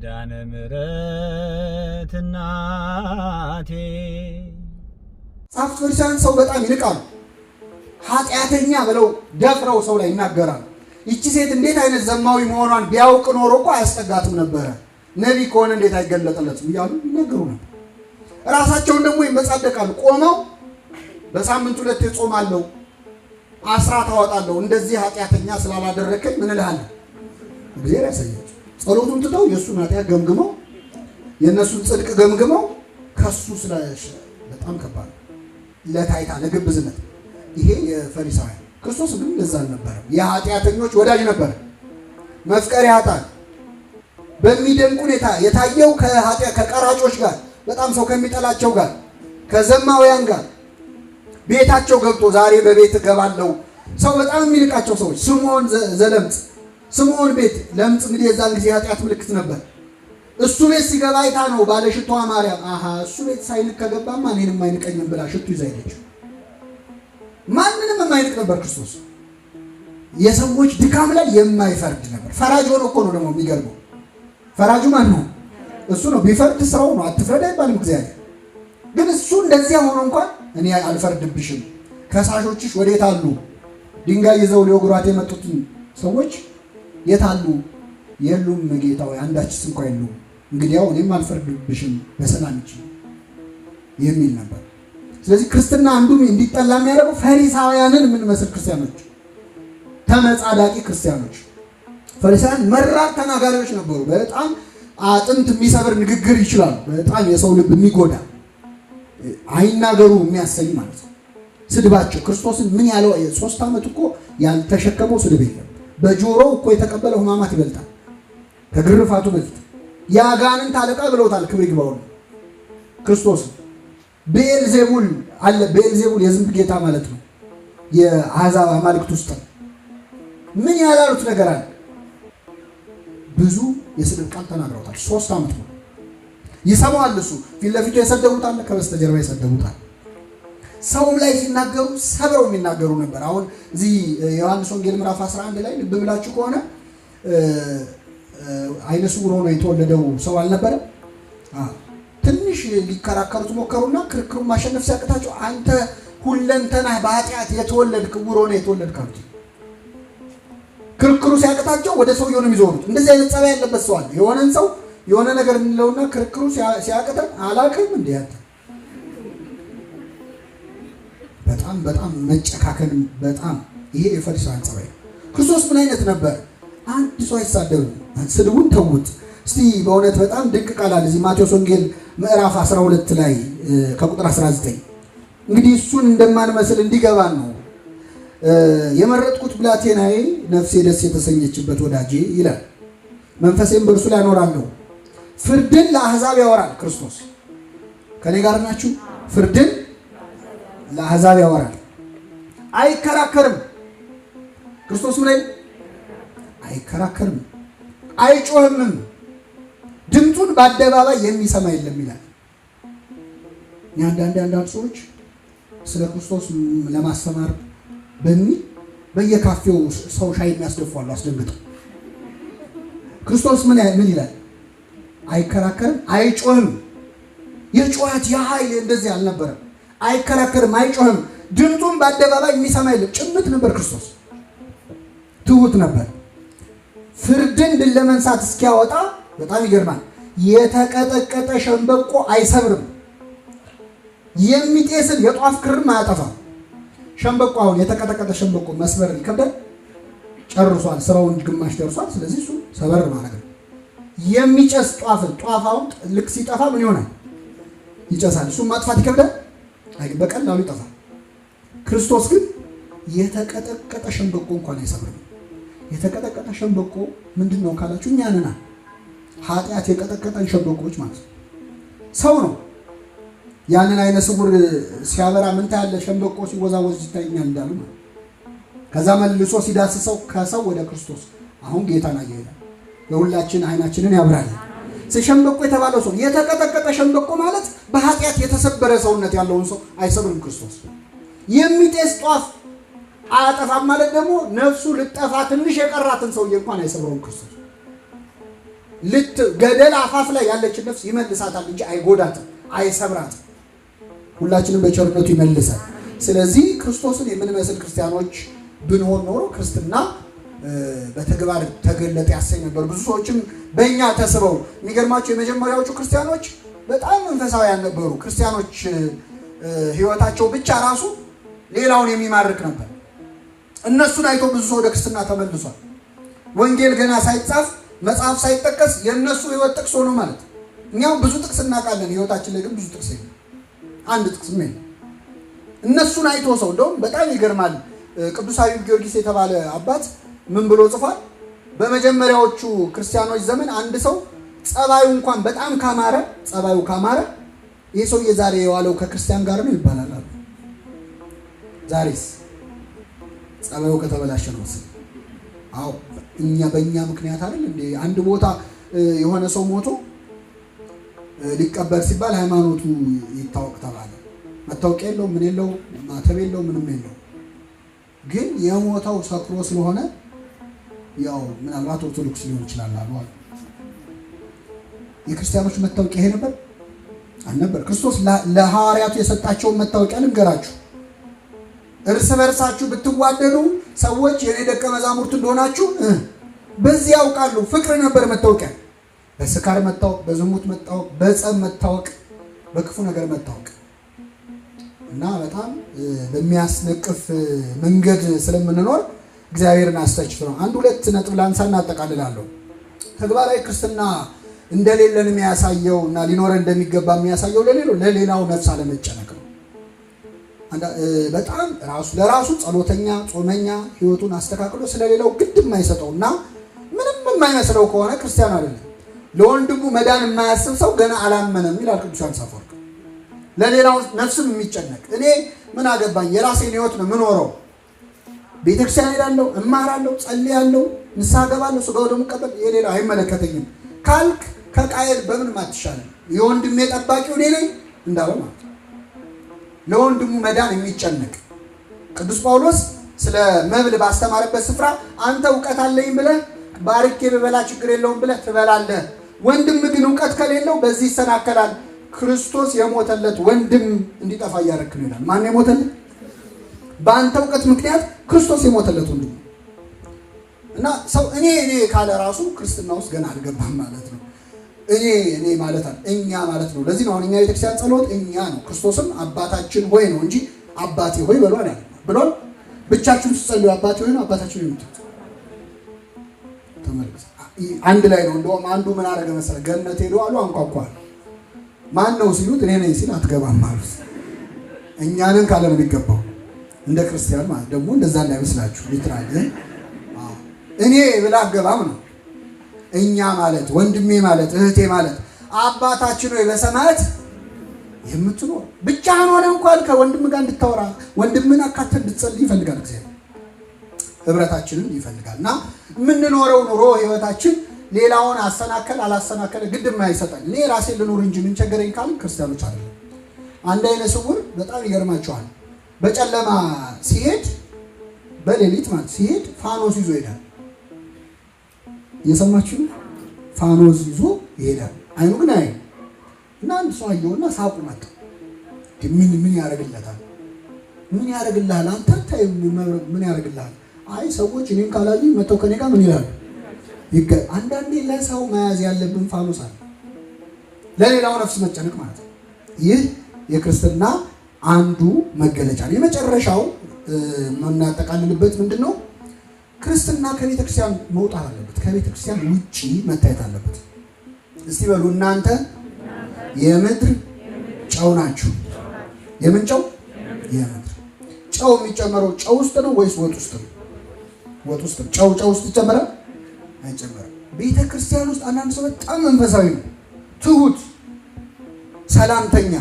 ኪዳነ ምሕረት እናቴ። ጻፍት ፈሪሳውያን ሰው በጣም ይንቃሉ። ኃጢአተኛ ብለው ደፍረው ሰው ላይ ይናገራሉ። ይቺ ሴት እንዴት አይነት ዘማዊ መሆኗን ቢያውቅ ኖሮ እኮ አያስጠጋትም ነበረ፣ ነቢይ ከሆነ እንዴት አይገለጥለትም እያሉ ይናገሩ ነበር። ራሳቸውን ደግሞ ይመጻደቃሉ። ቆመው በሳምንት 2 ጾማለሁ፣ አስራት አወጣለሁ፣ እንደዚህ ኃጢአተኛ ስላላደረከኝ ምን እልሃለሁ? እግዚአብሔር ያሳያቸው። ጸሎቱን ትተው የእሱን ኃጢአት ገምግመው የእነሱን ጽድቅ ገምግመው ከሱ ስለሽ በጣም ከባድ ለታይታ ለግብዝነት። ይሄ የፈሪሳውያን። ክርስቶስ ግን እንደዛ አልነበረም። የኃጢአተኞች ወዳጅ ነበር፣ መፍቀሪ ኃጥአን። በሚደንቅ ሁኔታ የታየው ከቀራጮች ጋር፣ በጣም ሰው ከሚጠላቸው ጋር፣ ከዘማውያን ጋር ቤታቸው ገብቶ ዛሬ በቤት እገባለሁ። ሰው በጣም የሚንቃቸው ሰዎች ስምዖን ዘለምጽ፣ ስምዖን ቤት ለምጽ እንግዲህ የዛን ጊዜ ኃጢአት ምልክት ነበር። እሱ ቤት ሲገባ አይታ ነው ባለሽቷ ማርያም እሱ ቤት ሳይንቅ ከገባማ እኔንም አይንቀኝም ብላ ሽቱ ይዛ ሄደች። ማንንም የማይንቅ ነበር ክርስቶስ። የሰዎች ድካም ላይ የማይፈርድ ነበር። ፈራጅ ሆኖ እኮ ነው ደግሞ የሚገርመው። ፈራጁ ማን ነው? እሱ ነው። ቢፈርድ ስራው ነው። አትፍረድ አይባልም እግዚአብሔር። ግን እሱ እንደዚያ ሆኖ እንኳን እኔ አልፈርድብሽም፣ ከሳሾችሽ ወዴት አሉ? ድንጋይ ይዘው ሊወግሯት የመጡትን ሰዎች የት አሉ? የሉም ጌታዬ፣ አንዳችስ እንኳን የሉም። እንግዲያው እኔም አልፈርድብሽም፣ በሰላም እንጂ የሚል ነበር። ስለዚህ ክርስትና አንዱ እንዲጠላ የሚያደርገው ፈሪሳውያንን የምንመስል ክርስቲያኖች፣ ተመጻዳቂ ክርስቲያኖች። ፈሪሳውያን መራር ተናጋሪዎች ነበሩ። በጣም አጥንት የሚሰብር ንግግር ይችላሉ። በጣም የሰው ልብ የሚጎዳ አይናገሩ የሚያሰኝ ማለት ነው። ስድባቸው ክርስቶስን ምን ያለው 3 ዓመት እኮ ያልተሸከመው ስድብ የለም። በጆሮው እኮ የተቀበለው ሕማማት ይበልጣል ከግርፋቱ በፊት። የአጋንንት አለቃ ብለውታል። ክብር ይግባው ክርስቶስ። ቤልዜቡል አለ። ቤልዜቡል የዝንብ ጌታ ማለት ነው። የአሕዛብ አማልክት ውስጥ ምን ያላሉት ነገር አለ? ብዙ የስድብ ቃል ተናግረውታል። 3 ዓመት ነው። ይሰማዋል። እሱ ፊት ለፊቱ የሰደቡታል፣ ከበስተጀርባ የሰደቡታል። ሰውም ላይ ሲናገሩ ሰብረው የሚናገሩ ነበር። አሁን እዚህ ዮሐንስ ወንጌል ምዕራፍ 11 ላይ ልብ ብላችሁ ከሆነ አይነ ስውር ሆኖ የተወለደው ሰው አልነበረም? ትንሽ ሊከራከሩት ሞከሩና ክርክሩን ማሸነፍ ሲያቅታቸው አንተ ሁለንተናህ በኃጢአት የተወለድክ ዕውር ሆነህ የተወለድክ አሉት። ክርክሩ ሲያቅታቸው ወደ ሰውየው ነው የሚዞሩት። እንደዚህ አይነት ጸባይ ያለበት ሰው አለ። የሆነን ሰው የሆነ ነገር እንለውና ክርክሩ ሲያቅተን አላውቅም እንዴ አንተ። በጣም መጨካከን በጣም ይሄ የፈሪሳውያን ጸባይ። ክርስቶስ ምን አይነት ነበር? አንድ ሰው አይሳደቡ፣ ስድቡን ተውት። እስቲ በእውነት በጣም ድንቅ ቃል አለ እዚህ ማቴዎስ ወንጌል ምዕራፍ 12 ላይ ከቁጥር 19 እንግዲህ እሱን እንደማንመስል እንዲገባን ነው። የመረጥኩት ብላቴናዬ ነፍሴ ደስ የተሰኘችበት ወዳጄ ይላል። መንፈሴም በእርሱ ላይ አኖራለሁ። ፍርድን ለአሕዛብ ያወራል ክርስቶስ። ከኔ ጋር ናችሁ? ፍርድን ለአሕዛብ ያወራል። አይከራከርም ክርስቶስ። ምን ላይ አይከራከርም፣ አይጮህምም። ድምፁን በአደባባይ የሚሰማ የለም ይላል። አንዳንድ ሰዎች ስለ ክርስቶስ ለማስተማር በሚል በየካፌው ሰው ሻይ የሚያስደፋሉ አስደንግጠው። ክርስቶስ ምን ይላል? አይከራከርም፣ አይጮህም። የጩኸት የኃይል እንደዚህ አልነበረም። አይከራከርም፣ አይጮህም። ድምፁን በአደባባይ የሚሰማ የለም። ጭምት ነበር ክርስቶስ፣ ትሁት ነበር። ፍርድን ድል ለመንሳት እስኪያወጣ በጣም ይገርማል። የተቀጠቀጠ ሸንበቆ አይሰብርም፣ የሚጤስን የጧፍ ክርም አያጠፋም። ሸንበቆ አሁን የተቀጠቀጠ ሸንበቆ መስበር ይከብዳል። ጨርሷል፣ ስራውን ግማሽ ደርሷል። ስለዚህ እሱ ሰበር ማለት ነው። የሚጨስ ጧፋውን ልክ ሲጠፋ ምን ይሆናል? ይጨሳል። እሱም ማጥፋት ይከብዳል፣ በቀላሉ ይጠፋል። ክርስቶስ ግን የተቀጠቀጠ ሸንበቆ እንኳን አይሰብርም። የተቀጠቀጠ ሸንበቆ ምንድን ነው ካላችሁ እኛ ነና ኃጢአት የቀጠቀጠን ሸንበቆዎች ማለት ነው። ሰው ነው። ያንን አይነ ስውር ሲያበራ ምን ታያለ? ሸንበቆ ሲወዛወዝ ይታየኛል እንዳሉ ነው። ከዛ መልሶ ሲዳስሰው ከሰው ወደ ክርስቶስ አሁን ጌታን አየለ። ለሁላችን አይናችንን ያብራል። ሸንበቆ የተባለው ሰው የተቀጠቀጠ ሸንበቆ ማለት በኃጢአት የተሰበረ ሰውነት ያለውን ሰው አይሰብርም ክርስቶስ። የሚጤስ ጧፍ አያጠፋም ማለት ደግሞ ነፍሱ ልጠፋ ትንሽ የቀራትን ሰውዬ እንኳን አይሰብረውም ክርስቶስ። ገደል አፋፍ ላይ ያለችን ነፍስ ይመልሳታል እንጂ አይጎዳትም፣ አይሰብራትም። ሁላችንም በቸርነቱ ይመልሳል። ስለዚህ ክርስቶስን የምንመስል ክርስቲያኖች ብንሆን ኖሮ ክርስትና በተግባር ተገለጠ ያሰኝ ነበር። ብዙ ሰዎችም በእኛ ተስበው የሚገርማቸው የመጀመሪያዎቹ ክርስቲያኖች በጣም መንፈሳውያን ነበሩ። ክርስቲያኖች ሕይወታቸው ብቻ ራሱ ሌላውን የሚማርክ ነበር። እነሱን አይቶ ብዙ ሰው ወደ ክርስትና ተመልሷል። ወንጌል ገና ሳይጻፍ መጽሐፍ ሳይጠቀስ የእነሱ ሕይወት ጥቅስ ሆኖ ማለት። እኛው ብዙ ጥቅስ እናውቃለን፣ ሕይወታችን ላይ ግን ብዙ ጥቅስ የለም። አንድ ጥቅስ ምን እነሱን አይቶ ሰው እንደውም በጣም ይገርማል። ቅዱስ አዩብ ጊዮርጊስ የተባለ አባት ምን ብሎ ጽፏል? በመጀመሪያዎቹ ክርስቲያኖች ዘመን አንድ ሰው ጸባዩ እንኳን በጣም ካማረ ይህ ሰውዬ ዛሬ የዋለው ከክርስቲያን ጋር ነው ይባላል አሉ። ዛሬስ ጸባዩ ከተበላሸ ነው። አዎ በእኛ ምክንያት አይደል እንዴ? አንድ ቦታ የሆነ ሰው ሞቶ ሊቀበር ሲባል ሃይማኖቱ ይታወቅ ተባለ። መታወቂያ የለው፣ ምን የለው፣ ማተብ የለው፣ ምንም የለው። ግን የሞተው ሰክሮ ስለሆነ ያው ምናልባት ኦርቶዶክስ ሊሆን ይችላል አሉ። የክርስቲያኖች መታወቂያ ይሄ ነበር አልነበር? ክርስቶስ ለሐዋርያቱ የሰጣቸውን መታወቂያ ልንገራችሁ። እርስ በርሳችሁ ብትዋደዱ ሰዎች የኔ ደቀ መዛሙርት እንደሆናችሁ በዚህ ያውቃሉ። ፍቅር ነበር መታወቂያ። በስካር መታወቅ፣ በዝሙት መታወቅ፣ በጸብ መታወቅ፣ በክፉ ነገር መታወቅ እና በጣም በሚያስነቅፍ መንገድ ስለምንኖር እግዚአብሔርን አስተችፍ ነው። አንድ ሁለት ነጥብ ላንሳ እናጠቃልላለሁ። ተግባራዊ ክርስትና እንደሌለን የሚያሳየው እና ሊኖረን እንደሚገባ የሚያሳየው ለሌላው ነፍስ አለመጨነቅ ነው። በጣም ለራሱ ጸሎተኛ ጾመኛ ሕይወቱን አስተካክሎ ስለሌላው ግድ የማይሰጠውና ምንም የማይመስለው ከሆነ ክርስቲያን አይደለም። ለወንድሙ መዳን የማያስብ ሰው ገና አላመነም ይላል ቅዱስ ዮሐንስ አፈወርቅ። ለሌላው ነፍስም የሚጨነቅ እኔ ምን አገባኝ የራሴን ሕይወት ነው የምኖረው፣ ቤተክርስቲያን ሄዳለሁ፣ እማራለሁ፣ ጸልያለሁ፣ ንስሐ ገባለሁ፣ ሥጋው ደሙ ቀበል፣ የሌላው አይመለከተኝም ካልክ ከቃየል በምንም አትሻለም። የወንድሜ ጠባቂው እኔ ነኝ እንዳለው ማለት ነው። ለወንድሙ መዳን የሚጨነቅ ቅዱስ ጳውሎስ ስለ መብል ባስተማረበት ስፍራ አንተ እውቀት አለኝ ብለህ ባርኬ ብበላ ችግር የለውም ብለህ ትበላለህ፣ ወንድም ግን እውቀት ከሌለው በዚህ ይሰናከላል። ክርስቶስ የሞተለት ወንድም እንዲጠፋ እያደረክ ነው ይላል። ማን የሞተለት? በአንተ እውቀት ምክንያት ክርስቶስ የሞተለት ወንድም እና ሰው እኔ ካለ ራሱ ክርስትና ውስጥ ገና አልገባም ማለት ነው። እኔ ማለት እኛ ማለት ነው። ለዚህ ነው አሁን እኛ ቤተክርስቲያን ጸሎት እኛ ነው። ክርስቶስም አባታችን ሆይ ነው እንጂ አባቴ ሆይ በሏል ያለ ብሎን ብቻችሁን ስትጸልዩ አባቴ ሆይ ነው አባታችን ሆይ ነው ተመልከቱ። አንድ ላይ ነው። እንደውም አንዱ ምን አደረገ መሰለህ? ገነት ሄዶ አሉ አንኳኳል። ማን ነው ሲሉት እኔ ነኝ ሲል አትገባም ማለት እኛንን ካለ ነው የሚገባው። እንደ ክርስቲያን ማለት ደግሞ እንደዛ እንዳይመስላችሁ ሊትራል እኔ ብላ አገባም ነው። እኛ ማለት ወንድሜ ማለት እህቴ ማለት አባታችን ሆይ በሰማያት የምትኖር ብቻህን ሆነ እንኳን ከወንድም ጋር እንድታወራ ወንድምን አካተህ እንድትጸልይ ይፈልጋል እግዚአብሔር። ህብረታችንን ይፈልጋል እና የምንኖረው ኑሮ ህይወታችን ሌላውን አላሰናከለ ግድ የማይሰጠን እኔ ራሴን ልኖር እንጂ ምን ቸገረኝ ካልን ክርስቲያኖች አይደለም። አንድ አይነ ስውር በጣም ይገርማቸዋል። በጨለማ ሲሄድ በሌሊት ማለት ሲሄድ ፋኖስ ይዞ ይሄዳል። እየሰማችሁ ፋኖስ ይዞ ይሄዳል። አይኑ ግን አይ እና አንድ ሰው አየውና ሳቁ መጣ። ምን ያደርግለታል? ምን ያደርግልሃል አንተ? ምን ያደርግልሃል? አይ ሰዎች እኔን ካላዩ መተው ከኔ ጋር ምን ይላሉ? አንዳንዴ ለሰው መያዝ ያለብን ፋኖስ አለ፣ ለሌላው ነፍስ መጨነቅ ማለት ነው። ይህ የክርስትና አንዱ መገለጫ ነው። የመጨረሻው የምናጠቃልልበት ምንድን ነው? ክርስትና ከቤተ ክርስቲያን መውጣት አለበት። ከቤተ ክርስቲያን ውጪ መታየት አለበት። እስቲ በሉ እናንተ የምድር ጨው ናችሁ። የምን ጨው? የምድር ጨው። የሚጨመረው ጨው ውስጥ ነው ወይስ ወጥ ውስጥ ነው? ወጥ ውስጥ ነው። ጨው ውስጥ ይጨመራል አይጨመርም? ቤተ ክርስቲያን ውስጥ አንዳንድ ሰው በጣም መንፈሳዊ ነው፣ ትሁት፣ ሰላምተኛ።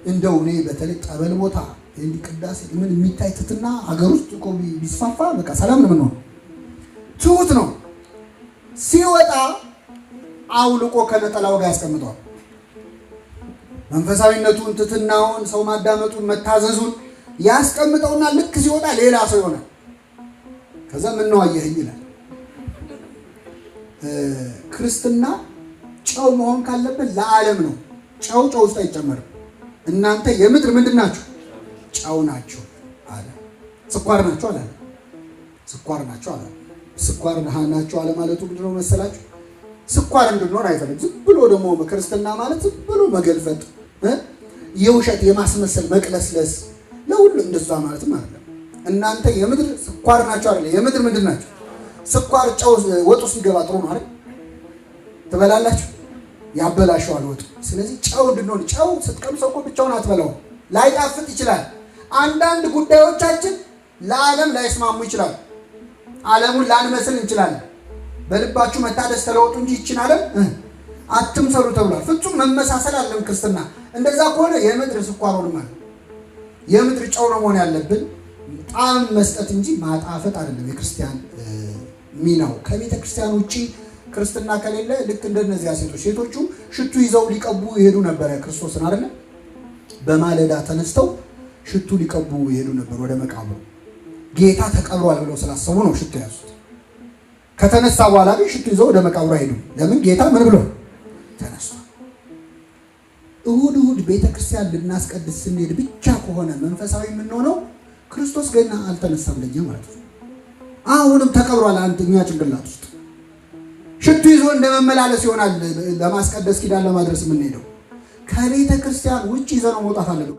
እንደው እኔ በተለይ ጠበል ቦታ እንዲ ቅዳሴ ምን የሚታይትና ሀገር ውስጥ እኮ ቢስፋፋ በቃ ሰላም ነው። ምን ነው ትሁት ነው። ሲወጣ አውልቆ ከነጠላው ጋር ያስቀምጠዋል። መንፈሳዊነቱን፣ ትትናውን፣ ሰው ማዳመጡን፣ መታዘዙን ያስቀምጠውና ልክ ሲወጣ ሌላ ሰው ይሆናል። ከዛ ምን ነው አየኸኝ ይላል። ክርስትና ጨው መሆን ካለበት ለዓለም ነው። ጨው ውስጥ አይጨመርም። እናንተ የምድር ምንድን ናችሁ? ጨው ናችሁ አለ። ስኳር ናችሁ አለ። ስኳር ናችሁ አለ። ስኳር ናችሁ አለ ማለቱ ምንድን ነው መሰላችሁ? ስኳር እንድንሆን አይፈልግም። ዝም ብሎ ደግሞ ክርስትና ማለት ዝም ብሎ መገልፈጥ፣ የውሸት የማስመሰል መቅለስለስ፣ ለሁሉ እንደዛ ማለት ማለት ነው። እናንተ የምድር ስኳር ናችሁ አይደል? የምድር ምንድን ናችሁ? ስኳር ጨው ወጥ ውስጥ ሲገባ ጥሩ ነው አይደል? ትበላላችሁ፣ ያበላሸዋል ወጡ። ስለዚህ ጨው እንድንሆን፣ ጨው ስትቀምሰው እኮ ብቻውን አትበላውም፣ ላይጣፍጥ ይችላል። አንዳንድ ጉዳዮቻችን ለዓለም ላይስማሙ ይችላል። ዓለሙን ላንመስል እንችላለን። በልባችሁ መታደስ ተለወጡ እንጂ ይችን ዓለም አትምሰሉ ተብሏል። ፍጹም መመሳሰል አለን ክርስትና። እንደዛ ከሆነ የምድር ስኳር ሆነ ማለት የምድር ጨው ነው መሆን ያለብን። ጣዕም መስጠት እንጂ ማጣፈጥ አይደለም የክርስቲያን ሚናው። ከቤተ ክርስቲያን ውጪ ክርስትና ከሌለ ልክ እንደነዚያ ሴቶቹ ሽቱ ይዘው ሊቀቡ ይሄዱ ነበር ክርስቶስን አይደል? በማለዳ ተነስተው ሽቱ ሊቀቡ ይሄዱ ነበር ወደ መቃብሩ። ጌታ ተቀብሯል ብለው ስላሰቡ ነው ሽቱ ያዙት። ከተነሳ በኋላ ግን ሽቱ ይዘው ወደ መቃብሩ ሄዱ። ለምን? ጌታ ምን ብሎ ተነስቷል። እሁድ ቤተክርስቲያን ልናስቀድስ ስንሄድ ብቻ ከሆነ መንፈሳዊ የምንሆነው ክርስቶስ ገና አልተነሳም ለኛ ማለት ነው። አሁንም ተቀብሯል አንተኛ ጭንቅላት ውስጥ። ሽቱ ይዞ እንደመመላለስ ይሆናል ለማስቀደስ ኪዳን ለማድረስ የምንሄደው። ከቤተ ክርስቲያን ውጪ ይዘነው መውጣት አለብን።